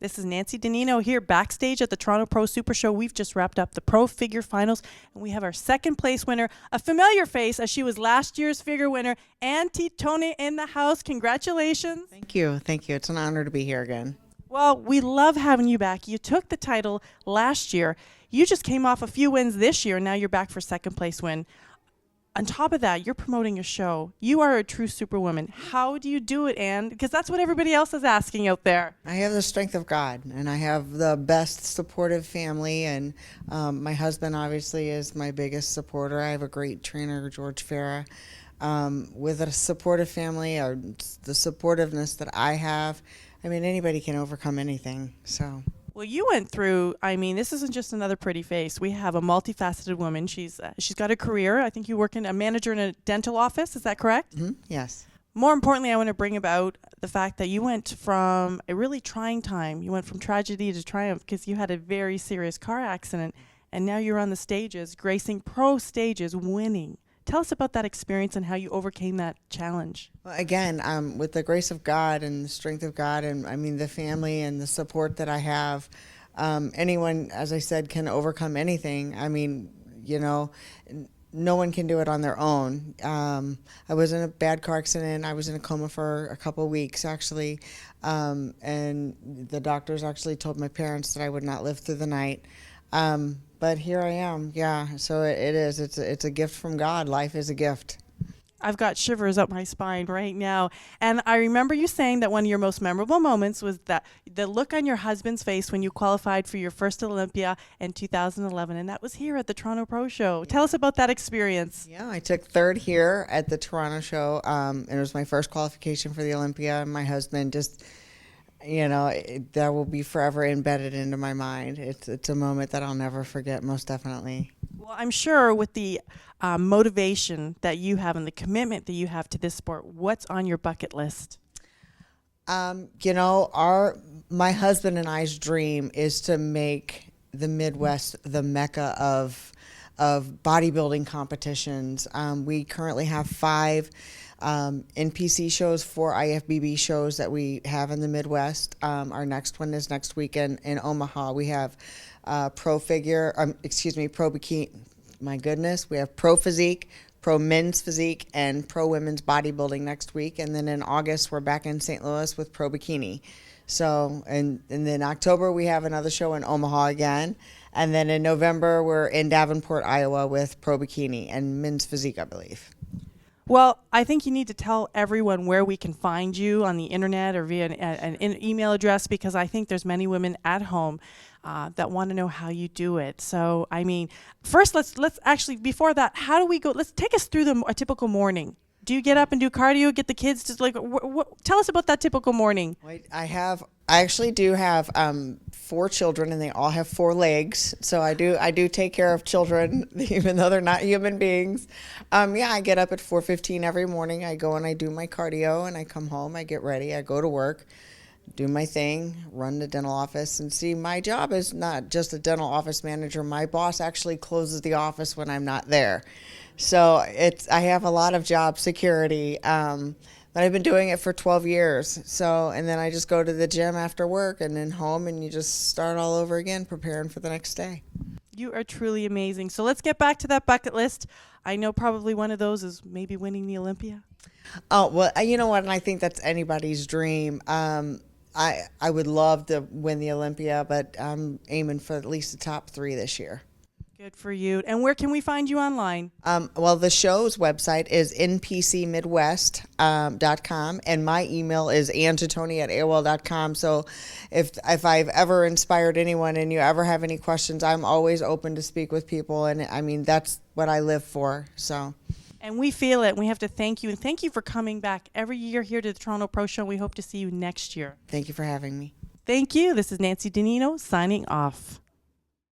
This is Nancy DiNino here backstage at the Toronto Pro Super Show. We've just wrapped up the Pro Figure Finals, and we have our second place winner, a familiar face as she was last year's figure winner, and Titone in the house. Congratulations. Thank you. Thank you. It's an honor to be here again. Well, we love having you back. You took the title last year. You just came off a few wins this year, and now you're back for second place win. On top of that, you're promoting a show. You are a true superwoman. How do you do it, Anne? Because that's what everybody else is asking out there. I have the strength of God, and I have the best supportive family, and my husband obviously is my biggest supporter. I have a great trainer, George Farah. With a supportive family, or the supportiveness that I have, I mean, anybody can overcome anything, so... Well, you went through, I mean, this isn't just another pretty face. We have a multifaceted woman. She's got a career. I think you work in a manager in a dental office. Is that correct? Mm-hmm. Yes. More importantly, I want to bring about the fact that you went from a really trying time. You went from tragedy to triumph because you had a very serious car accident, and now you're on the stages, gracing pro stages, winning. Tell us about that experience and how you overcame that challenge. Well, again, with the grace of God and the strength of God, and I mean the family and the support that I have, anyone, as I said, can overcome anything. I mean, you know, no one can do it on their own. I was in a bad car accident. I was in a coma for a couple of weeks, actually, and the doctors actually told my parents that I would not live through the night. But here I am, yeah, so it is. It's a gift from God. Life is a gift. I've got shivers up my spine right now. And I remember you saying that one of your most memorable moments was that the look on your husband's face when you qualified for your first Olympia in 2011, and that was here at the Toronto Pro Show. Tell us about that experience. Yeah, I took third here at the Toronto show, and it was my first qualification for the Olympia, and my husband just... You know, that will be forever embedded into my mind. It's a moment that I'll never forget, most definitely. Well, I'm sure with the motivation that you have and the commitment that you have to this sport, what's on your bucket list? You know, my husband and I's dream is to make the Midwest the mecca of bodybuilding competitions. We currently have 5 NPC shows, 4 IFBB shows that we have in the Midwest. Our next one is next weekend in Omaha. We have pro bikini. My goodness, we have pro physique, pro men's physique, and pro women's bodybuilding next week. And then in August, we're back in St. Louis with pro bikini. So, and then October, we have another show in Omaha again. And then in November, we're in Davenport, Iowa with pro bikini and men's physique, I believe. Well, I think you need to tell everyone where we can find you on the internet or via an email address, because I think there's many women at home that want to know how you do it. So, I mean, first, let's actually, before that, how do we go? Let's take us through a typical morning. Do you get up and do cardio, get the kids to tell us about that typical morning? I actually do have 4 children, and they all have 4 legs. So I do take care of children, even though they're not human beings. Yeah, I get up at 4:15 every morning. I go and I do my cardio, and I come home, I get ready, I go to work, do my thing, run the dental office, and see, my job is not just a dental office manager. My boss actually closes the office when I'm not there. So I have a lot of job security, but I've been doing it for 12 years. So, and then I just go to the gym after work and then home, and you just start all over again, preparing for the next day. You are truly amazing. So let's get back to that bucket list. I know probably one of those is maybe winning the Olympia. Oh, well, you know what? And I think that's anybody's dream. I would love to win the Olympia, but I'm aiming for at least the top 3 this year. Good for you. And where can we find you online? Well, the show's website is npcmidwest.com, and my email is antitone@aol.com. So if I've ever inspired anyone and you ever have any questions, I'm always open to speak with people. And I mean, that's what I live for. So. And we feel it. And we have to thank you. And thank you for coming back every year here to the Toronto Pro Show. We hope to see you next year. Thank you for having me. Thank you. This is Nancy DiNino signing off.